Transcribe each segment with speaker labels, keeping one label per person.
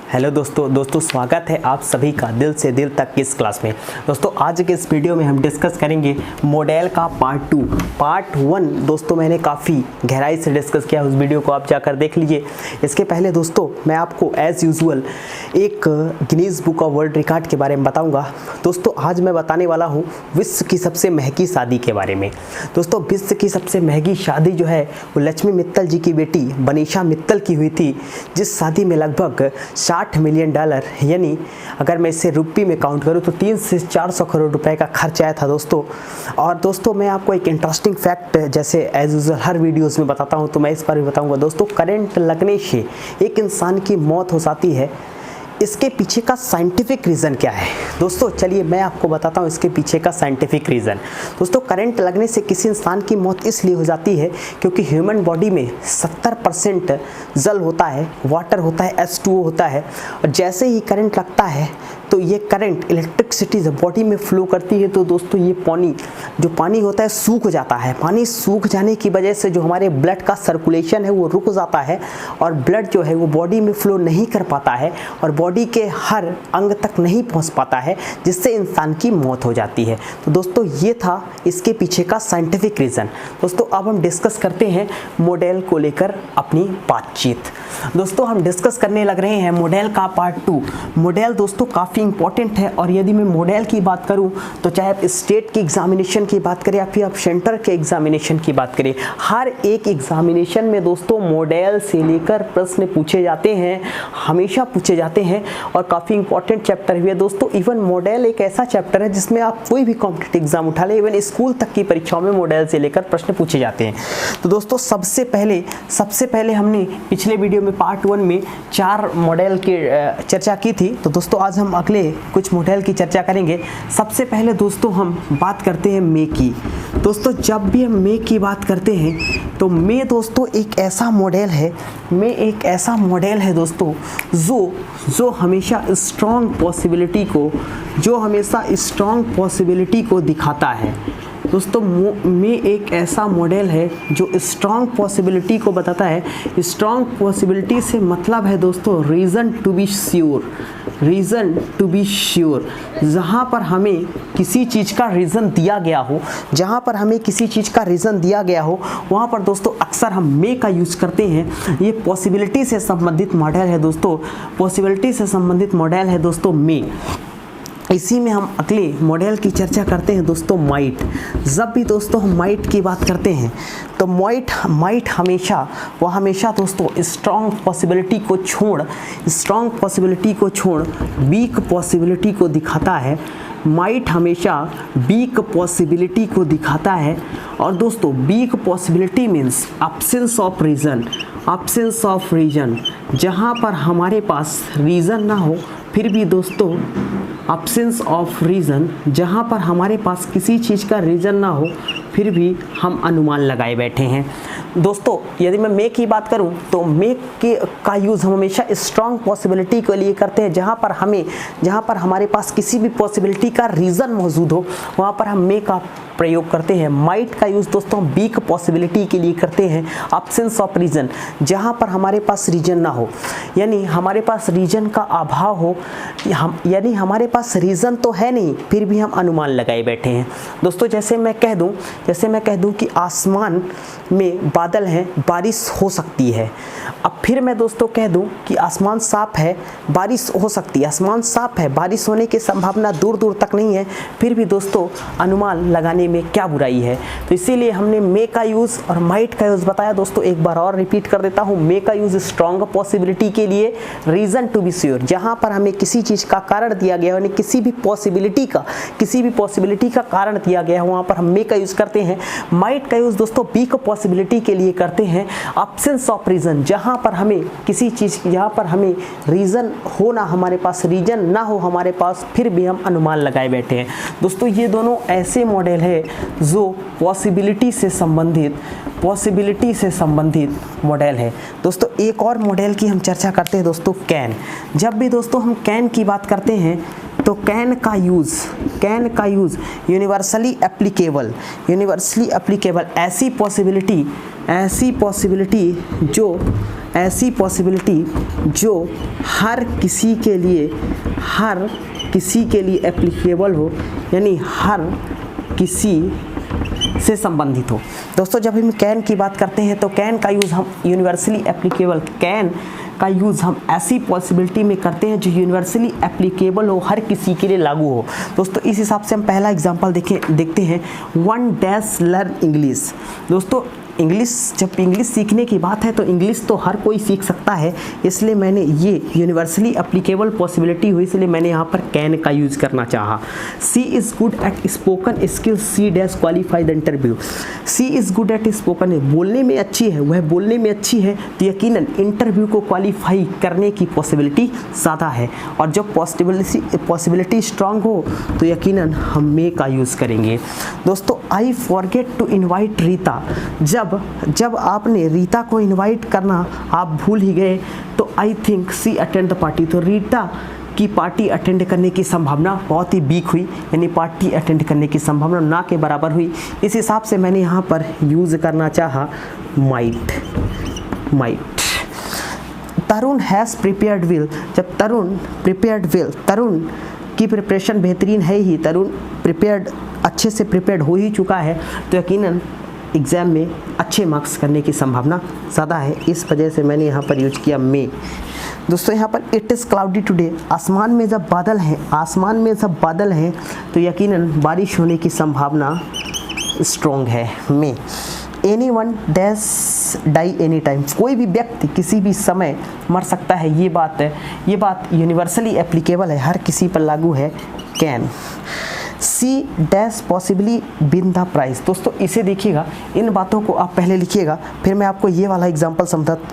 Speaker 1: Hello दोस्तों स्वागत है आप सभी का दिल से दिल तक की इस क्लास में। दोस्तों आज के इस वीडियो में हम डिस्कस करेंगे मॉडल का पार्ट 1। दोस्तों मैंने काफ़ी गहराई से डिस्कस किया, उस वीडियो को आप जाकर देख लीजिए। इसके पहले दोस्तों मैं आपको एज़ यूजुअल एक Guinness book of world record के बारे में बताऊँगा। दोस्तों आज मैं बताने वाला हूँ विश्व की सबसे महंगी शादी के बारे में। दोस्तों विश्व की सबसे महंगी शादी जो है वो लक्ष्मी मित्तल जी की बेटी बनीशा मित्तल की हुई थी, जिस शादी में लगभग $60 मिलियन, यानी अगर मैं इसे रुपये में काउंट करूँ तो 300 से 400 करोड़ रुपए का खर्च आया था दोस्तों। और दोस्तों मैं आपको एक इंटरेस्टिंग फैक्ट जैसे एज यूजुअल हर वीडियोस में बताता हूँ तो मैं इस पर भी बताऊँगा। दोस्तों करंट लगने से एक इंसान की मौत हो जाती है, इसके पीछे का साइंटिफिक रीज़न क्या है? दोस्तों चलिए मैं आपको बताता हूँ इसके पीछे का साइंटिफिक रीज़न। दोस्तों करंट लगने से किसी इंसान की मौत इसलिए हो जाती है क्योंकि ह्यूमन बॉडी में 70% जल होता है, वाटर होता है, H2O होता है। और जैसे ही करंट लगता है तो ये करंट इलेक्ट्रिसिटी जब बॉडी में फ्लो करती है तो दोस्तों ये पानी होता है सूख जाता है। पानी सूख जाने की वजह से जो हमारे ब्लड का सर्कुलेशन है वो रुक जाता है और ब्लड जो है वो बॉडी में फ्लो नहीं कर पाता है और बॉडी के हर अंग तक नहीं पहुंच पाता है, जिससे इंसान की मौत हो जाती है। तो दोस्तों ये था इसके पीछे का साइंटिफिक रीज़न। दोस्तों अब हम डिस्कस करते हैं मॉडल को लेकर अपनी बातचीत। दोस्तों हम डिस्कस करने लग रहे हैं मॉडल का पार्ट 2। मॉडल दोस्तों काफ़ी इंपॉर्टेंट है और यदि मैं मॉडल की बात करूं तो चाहे आप स्टेट की एग्जामिनेशन की बात करें या फिर आप सेंटर के एग्जामिनेशन की बात करें, हर एक एग्जामिनेशन में दोस्तों मॉडल से लेकर प्रश्न पूछे जाते हैं, हमेशा पूछे जाते हैं और काफ़ी इंपॉर्टेंट चैप्टर भी है दोस्तों। इवन मॉडल एक ऐसा चैप्टर है जिसमें आप कोई भी कॉम्पिटिटिव एग्जाम उठा ले, इवन स्कूल तक की परीक्षाओं में मॉडल से लेकर प्रश्न पूछे जाते हैं। तो दोस्तों सबसे पहले हमने पिछले वीडियो में पार्ट 1 में 4 मॉडल की चर्चा की थी। तो दोस्तों आज हम अगले कुछ मॉडल की चर्चा करेंगे। सबसे पहले दोस्तों हम बात करते हैं मे की। दोस्तों जब भी हम मे की बात करते हैं तो मे दोस्तों एक ऐसा मॉडल है दोस्तों जो हमेशा स्ट्रॉन्ग पॉसिबिलिटी को दिखाता है। दोस्तों मे एक ऐसा मॉडल है जो स्ट्रॉन्ग पॉसिबिलिटी को बताता है। स्ट्रॉन्ग पॉसिबिलिटी से मतलब है दोस्तों रीज़न टू बी श्योर। जहाँ पर हमें किसी चीज़ का रीज़न दिया गया हो वहाँ पर दोस्तों अक्सर हम मे का यूज़ करते हैं। ये पॉसिबिलिटी से संबंधित मॉडल है दोस्तों मे। इसी में हम अगले मॉडल की चर्चा करते हैं दोस्तों माइट। जब भी दोस्तों हम माइट की बात करते हैं तो माइट हमेशा दोस्तों स्ट्रॉन्ग पॉसिबिलिटी को छोड़ वीक पॉसिबिलिटी को दिखाता है। माइट हमेशा वीक पॉसिबिलिटी को दिखाता है और दोस्तों weak possibility means absence of reason. जहाँ पर हमारे पास रीज़न ना हो फिर भी दोस्तों एब्सेंस ऑफ रीज़न, जहाँ पर हमारे पास किसी चीज़ का रीज़न ना हो फिर भी हम अनुमान लगाए बैठे हैं। दोस्तों यदि मैं मे की बात करूं तो मे का यूज़ हम हमेशा स्ट्रॉन्ग पॉसिबिलिटी के लिए करते हैं। जहाँ पर हमारे पास किसी भी पॉसिबिलिटी का रीज़न मौजूद हो वहाँ पर हम मे का प्रयोग करते हैं। माइट का यूज़ दोस्तों वीक पॉसिबिलिटी के लिए करते हैं, एब्सेंस ऑफ रीज़न, जहाँ पर हमारे पास रीज़न ना हो, यानी हमारे पास रीज़न का अभाव हो, यानी हमारे पास रीज़न तो है नहीं फिर भी हम अनुमान लगाए बैठे हैं। दोस्तों जैसे मैं कह दूं कि आसमान में बादल हैं, बारिश हो सकती है। अब फिर मैं दोस्तों कह दूं कि आसमान साफ है, बारिश हो सकती है। आसमान साफ है, बारिश होने की संभावना दूर तक नहीं है, फिर भी दोस्तों अनुमान लगाने में क्या बुराई है। तो इसीलिए हमने मे का यूज़ और माइट का यूज़ बताया। दोस्तों एक बार और रिपीट कर देता हूँ, मे का यूज़ स्ट्रॉन्ग पॉसिबिलिटी के लिए, रीज़न टू बी श्योर, जहाँ पर हमें किसी चीज़ का कारण दिया गया यानी किसी भी पॉसिबिलिटी का कारण दिया गया है वहाँ पर हम मे का यूज़ करते हैं। माइट का यूज़ दोस्तों वीक पॉसिबिलिटी के लिए करते हैं, एब्सेंस ऑफ रीज़न, जहाँ पर हमें रीज़न हो ना, हमारे पास रीज़न ना हो हमारे पास फिर भी हम अनुमान लगाए बैठे हैं। दोस्तों ये दोनों ऐसे मॉडल है जो पॉसिबिलिटी से संबंधित मॉडल है। दोस्तों एक और मॉडल की हम चर्चा करते हैं दोस्तों कैन। जब भी दोस्तों हम कैन की बात करते हैं तो कैन का यूज़ यूनिवर्सली एप्लीकेबल ऐसी पॉसिबिलिटी जो हर किसी के लिए एप्लीकेबल हो, यानी हर किसी से संबंधित हो। दोस्तों जब हम कैन की बात करते हैं तो कैन का यूज़ हम यूनिवर्सली एप्लीकेबल, कैन का यूज़ हम ऐसी पॉसिबिलिटी में करते हैं जो यूनिवर्सली एप्लीकेबल हो, हर किसी के लिए लागू हो। दोस्तों इस हिसाब से हम पहला एग्जांपल देखते हैं, वन डैश लर्न इंग्लिश। दोस्तों जब इंग्लिश सीखने की बात है तो इंग्लिश तो हर कोई सीख सकता है, इसलिए मैंने ये यूनिवर्सली एप्लीकेबल पॉसिबिलिटी हुई, इसलिए मैंने यहाँ पर कैन का यूज़ करना चाहा। She is good at spoken skills, she dash qualify the interview. She is good at spoken, बोलने में अच्छी है, वह बोलने में अच्छी है तो यकीनन इंटरव्यू को क्वालिफाई करने की पॉसिबिलिटी ज़्यादा है। और जब पॉसिबिलिटी स्ट्रांग हो तो यकीनन हम मे का यूज़ करेंगे। दोस्तों I forget to invite Rita, जब आपने रीता को इनवाइट करना आप भूल ही गए तो I think she attend the party, तो रीता की पार्टी अटेंड करने की संभावना बहुत ही वीक हुई, यानी पार्टी अटेंड करने की संभावना ना के बराबर हुई। इस हिसाब से मैंने यहाँ पर यूज़ करना चाहा might. Tarun has prepared well, जब तरुण की प्रिपरेशन बेहतरीन है ही, तरुण अच्छे से प्रिपेयर्ड हो ही चुका है तो यकीनन एग्ज़ाम में अच्छे मार्क्स करने की संभावना ज़्यादा है। इस वजह से मैंने यहाँ पर यूज किया मे। दोस्तों यहाँ पर इट इज़ क्लाउडी टुडे, आसमान में जब बादल हैं तो यकीनन बारिश होने की संभावना स्ट्रॉन्ग है, may. Any one dash die any time, कोई भी व्यक्ति किसी भी समय मर सकता है, ये बात यूनिवर्सली एप्लीकेबल है, हर किसी पर लागू है, can. She dash possibly win the prize. दोस्तों इसे देखिएगा, इन बातों को आप पहले लिखिएगा, फिर मैं आपको ये वाला एग्जाम्पल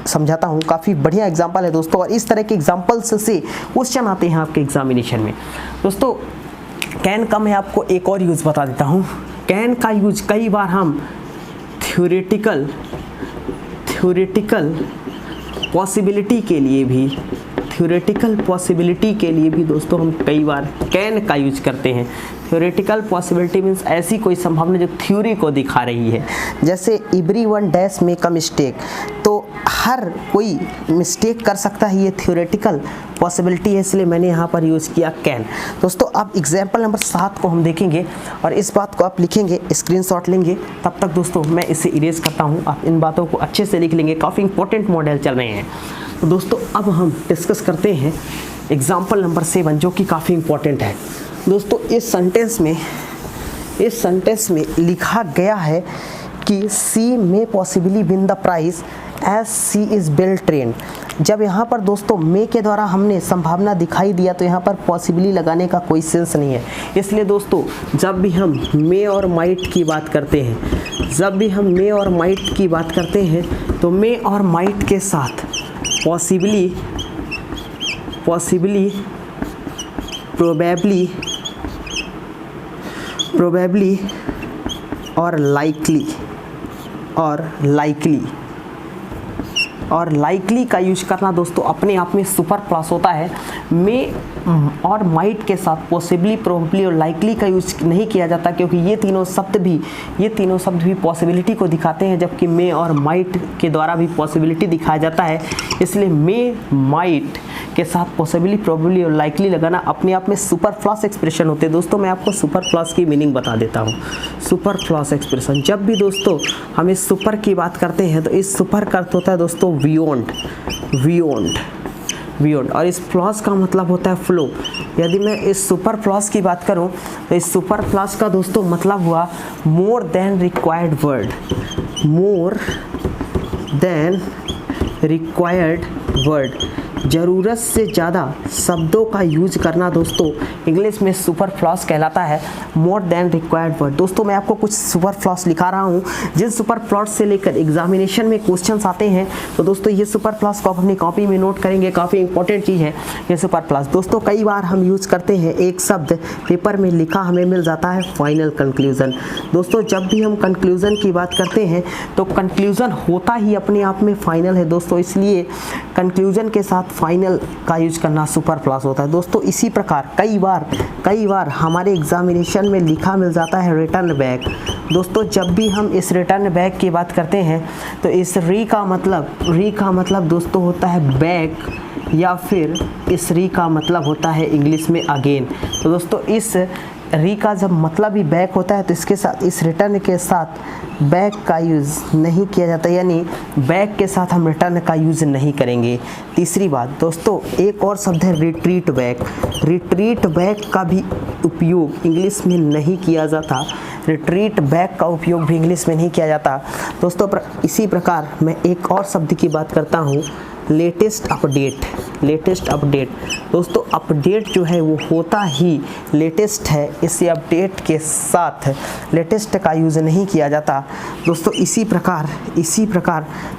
Speaker 1: समझाता हूँ। काफ़ी बढ़िया एग्जाम्पल है दोस्तों, और इस तरह के एग्जाम्पल्स से क्वेश्चन आते हैं आपके एग्जामिनेशन में। दोस्तों कैन का मैं आपको एक और यूज़ बता देता हूँ। कैन का यूज कई बार हम थ्योरेटिकल पॉसिबिलिटी के लिए भी दोस्तों हम कई बार कैन का यूज करते हैं। थ्योरेटिकल पॉसिबिलिटी मीन्स ऐसी कोई संभावना जो थ्योरी को दिखा रही है, जैसे everyone dash make a mistake, तो हर कोई मिस्टेक कर सकता है, ये थ्योरेटिकल पॉसिबिलिटी है, इसलिए मैंने यहाँ पर यूज़ किया कैन। दोस्तों अब एग्जाम्पल नंबर 7 को हम देखेंगे और इस बात को आप लिखेंगे, स्क्रीनशॉट लेंगे। तब तक दोस्तों मैं इसे इरेज करता हूँ, आप इन बातों को अच्छे से लिख लेंगे, काफ़ी इंपॉर्टेंट मॉडल चल रहे हैं। तो दोस्तों अब हम डिस्कस करते हैं एग्जाम्पल नंबर 7 जो कि काफ़ी इंपॉर्टेंट है। दोस्तों इस सेंटेंस में लिखा गया है कि she may possibly win the prize as she is well trained. जब यहाँ पर दोस्तों मे के द्वारा हमने संभावना दिखाई दिया तो यहाँ पर पॉसिबली लगाने का कोई सेंस नहीं है, इसलिए दोस्तों जब भी हम मे और माइट की बात करते हैं तो मे और माइट के साथ पॉसिबली, प्रोबेबली और लाइकली का यूज करना दोस्तों अपने आप में सुपर प्लस होता है। मे और माइट के साथ पॉसिबली, प्रोबेबली और लाइकली का यूज नहीं किया जाता, क्योंकि ये तीनों शब्द भी पॉसिबिलिटी को दिखाते हैं, जबकि मे और माइट के द्वारा भी पॉसिबिलिटी दिखाया जाता है। इसलिए मे माइट के साथ पॉसिबली, प्रोबेबली और लाइकली लगाना अपने आप में सुपर फ्लस एक्सप्रेशन होते हैं। दोस्तों मैं आपको सुपर फ्लस की मीनिंग बता देता हूँ। सुपर फ्लस एक्सप्रेशन, जब भी दोस्तों हम इस सुपर की बात करते हैं तो इस सुपर का अर्थ होता है दोस्तों बियॉन्ड, और इस फ्लस का मतलब होता है फ्लो। यदि मैं इस सुपर फ्लस की बात करूं तो इस सुपर फ्लस का दोस्तों मतलब हुआ मोर देन रिक्वायर्ड वर्ड, ज़रूरत से ज़्यादा शब्दों का यूज करना दोस्तों इंग्लिश में सुपर फ्लस कहलाता है, मोर देन रिक्वायर्ड वर्ड। दोस्तों मैं आपको कुछ सुपर फ्लस लिखा रहा हूँ, जिन सुपर फ्लस से लेकर एग्जामिनेशन में क्वेश्चंस आते हैं, तो दोस्तों ये सुपर फ्लस को आप अपनी कॉपी में नोट करेंगे, काफ़ी इंपॉर्टेंट चीज़ है ये सुपर फ्लस। दोस्तों कई बार हम यूज़ करते हैं एक शब्द पेपर में लिखा हमें मिल जाता है फाइनल कंक्लूज़न। दोस्तों जब भी हम कंक्लूज़न की बात करते हैं तो कंक्लूज़न होता ही अपने आप में फाइनल है दोस्तों, इसलिए कंक्लूज़न के साथ बाद फाइनल का यूज करना सुपर फ्लॉस होता है। दोस्तों इसी प्रकार कई बार हमारे एग्जामिनेशन में लिखा मिल जाता है रिटर्न बैक। दोस्तों जब भी हम इस रिटर्न बैक की बात करते हैं तो इस री का मतलब दोस्तों होता है बैक, या फिर इस री का मतलब होता है इंग्लिश में अगेन। तो दोस्तों इस री का जब मतलब ही बैक होता है तो इसके साथ, इस रिटर्न के साथ बैक का यूज़ नहीं किया जाता, यानी बैक के साथ हम रिटर्न का यूज़ नहीं करेंगे। तीसरी बात दोस्तों, एक और शब्द है रिट्रीट बैक। रिट्रीट बैक का भी उपयोग इंग्लिश में नहीं किया जाता, रिट्रीट बैक का उपयोग भी इंग्लिश में नहीं किया जाता। दोस्तों इसी प्रकार मैं एक और शब्द की बात करता हूँ, लेटेस्ट अपडेट। दोस्तों अपडेट जो है वो होता ही लेटेस्ट है, इससे अपडेट के साथ लेटेस्ट का यूज़ नहीं किया जाता। दोस्तों इसी प्रकार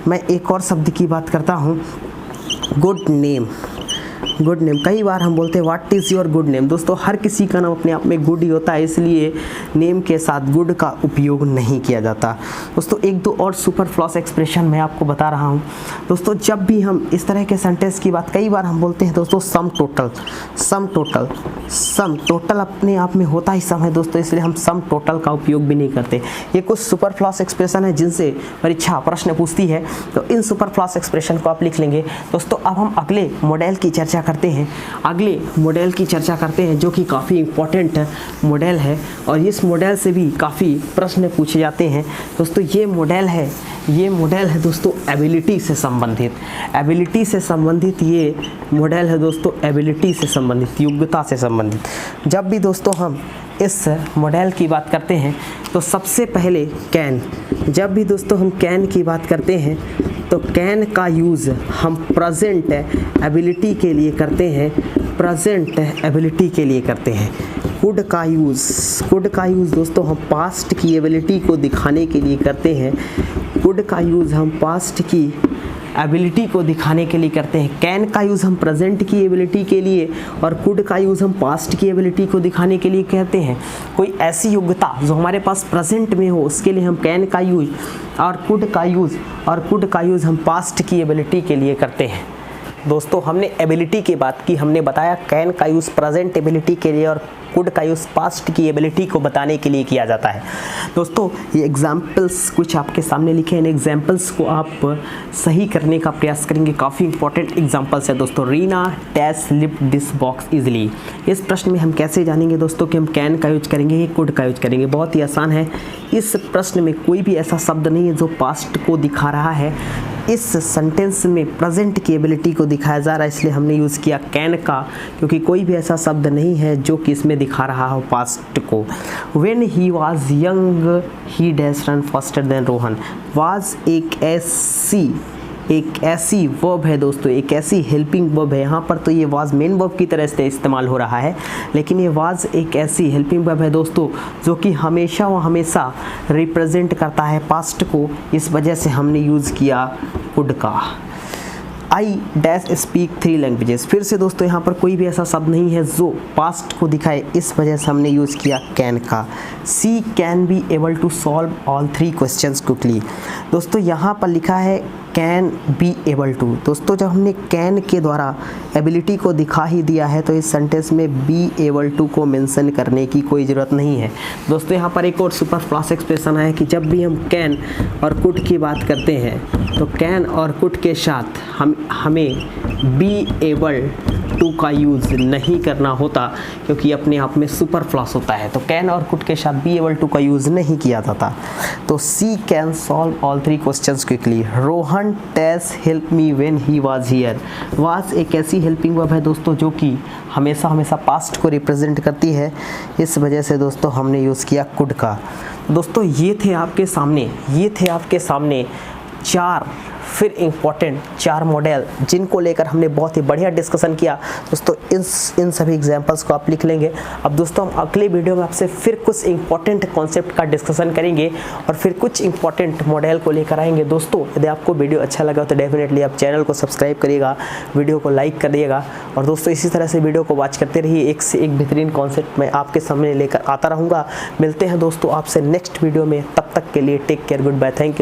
Speaker 1: मैं एक और शब्द की बात करता हूँ, गुड नेम। कई बार हम बोलते हैं what is your good name. दोस्तों हर किसी का नाम अपने आप में गुड ही होता है, इसलिए नेम के साथ गुड का उपयोग नहीं किया जाता। दोस्तों एक दो और सुपर फ्लॉस एक्सप्रेशन मैं आपको बता रहा हूँ। दोस्तों जब भी हम इस तरह के सेंटेंस की बात, कई बार हम बोलते हैं दोस्तों सम टोटल अपने आप में होता ही सम है दोस्तों, इसलिए हम सम टोटल का उपयोग भी नहीं करते। ये कुछ सुपर फ्लॉस एक्सप्रेशन है जिनसे परीक्षा प्रश्न पूछती है, तो इन सुपर फ्लॉस एक्सप्रेशन को आप लिख लेंगे। दोस्तों अब हम अगले मॉडल की चर्चा करते हैं जो कि काफ़ी इम्पोर्टेंट मॉडल है और इस मॉडल से भी काफ़ी प्रश्न पूछे जाते हैं। दोस्तों ये मॉडल है दोस्तों एबिलिटी से संबंधित ये मॉडल है दोस्तों, एबिलिटी से संबंधित, योग्यता से संबंधित। जब भी दोस्तों हम इस मॉडल की बात करते हैं तो सबसे पहले कैन, जब भी दोस्तों हम कैन की बात करते हैं तो कैन का यूज़ हम प्रेजेंट एबिलिटी के लिए करते हैं। कुड का यूज़ दोस्तों हम पास्ट की एबिलिटी को दिखाने के लिए करते हैं। कैन का यूज़ हम प्रेजेंट की एबिलिटी के लिए और कुड का यूज़ हम पास्ट की एबिलिटी को दिखाने के लिए कहते हैं। कोई ऐसी योग्यता जो हमारे पास प्रेजेंट में हो उसके लिए हम कैन का यूज़ और कुड का यूज़ हम पास्ट की एबिलिटी के लिए करते हैं। दोस्तों हमने एबिलिटी की बात की, हमने बताया कैन का यूज़ प्रेजेंट एबिलिटी के लिए और कुड का यूज़ पास्ट की एबिलिटी को बताने के लिए किया जाता है। दोस्तों ये एग्जाम्पल्स कुछ आपके सामने लिखे हैं, इन एग्जाम्पल्स को आप सही करने का प्रयास करेंगे। काफ़ी इंपॉर्टेंट एग्जाम्पल्स है दोस्तों। Reena dash lift this box easily. इस प्रश्न में हम कैसे जानेंगे दोस्तों कि हम कैन का यूज करेंगे या कुड का यूज करेंगे? बहुत ही आसान है। इस प्रश्न में कोई भी ऐसा शब्द नहीं है जो पास्ट को दिखा रहा है। इस सेंटेंस में प्रेजेंट की एबिलिटी को दिखाया जा रहा है, इसलिए हमने यूज़ किया कैन का, क्योंकि कोई भी ऐसा शब्द नहीं है जो कि इसमें दिखा रहा हो पास्ट को। When he was young, he dash run faster than Rohan. was एक ऐसी वर्ब है दोस्तों, एक ऐसी हेल्पिंग वर्ब है। यहाँ पर तो ये वाज मेन वर्ब की तरह से इस्तेमाल हो रहा है, लेकिन ये वाज एक ऐसी हेल्पिंग वर्ब है दोस्तों जो कि हमेशा रिप्रेजेंट करता है पास्ट को। इस वजह से हमने यूज़ किया कुड का। I dash speak 3 languages. फिर से दोस्तों यहाँ पर कोई भी ऐसा शब्द नहीं है जो पास्ट को दिखाए, इस वजह से हमने यूज़ किया कैन का। She can be able to solve all 3 questions quickly. दोस्तों यहाँ पर लिखा है कैन बी एबल टू। दोस्तों जब हमने कैन के द्वारा एबिलिटी को दिखा ही दिया है तो इस सेंटेंस में बी एबल टू को मेंशन करने की कोई ज़रूरत नहीं है। दोस्तों यहाँ पर एक और सुपर फ्लॉस एक्सप्रेशन है कि जब भी हम कैन और कुड की बात करते हैं तो कैन और कुड के साथ हमें बी एबल टू का यूज़ नहीं करना होता, क्योंकि अपने आप में सुपर फ्लॉस होता है। तो कैन और कुड के साथ बी एबल टू का यूज़ नहीं किया जाता। तो she can solve all 3 questions quickly. Rohan टेस help me when he was here. Was एक ऐसी हेल्पिंग वर्ब है दोस्तों जो कि हमेशा पास्ट को रिप्रेजेंट करती है, इस वजह से दोस्तों हमने यूज़ किया कुड का। दोस्तों ये थे आपके सामने 4 फिर इम्पोर्टेंट 4 मॉडल जिनको लेकर हमने बहुत ही बढ़िया डिस्कशन किया। दोस्तों इन सभी एग्जाम्पल्स को आप लिख लेंगे। अब दोस्तों हम अगले वीडियो में आपसे फिर कुछ इम्पोर्टेंट कॉन्सेप्ट का डिस्कशन करेंगे और फिर कुछ इम्पोर्टेंट मॉडल को लेकर आएंगे। दोस्तों यदि आपको वीडियो अच्छा लगा तो डेफिनेटली आप चैनल को सब्सक्राइब करिएगा, वीडियो को लाइक करिएगा और दोस्तों इसी तरह से वीडियो को वॉच करते रहिए। एक से एक बेहतरीन कॉन्सेप्ट मैं आपके सामने लेकर आता रहूँगा। मिलते हैं दोस्तों आपसे नेक्स्ट वीडियो में, तब तक के लिए take care, goodbye, thank you.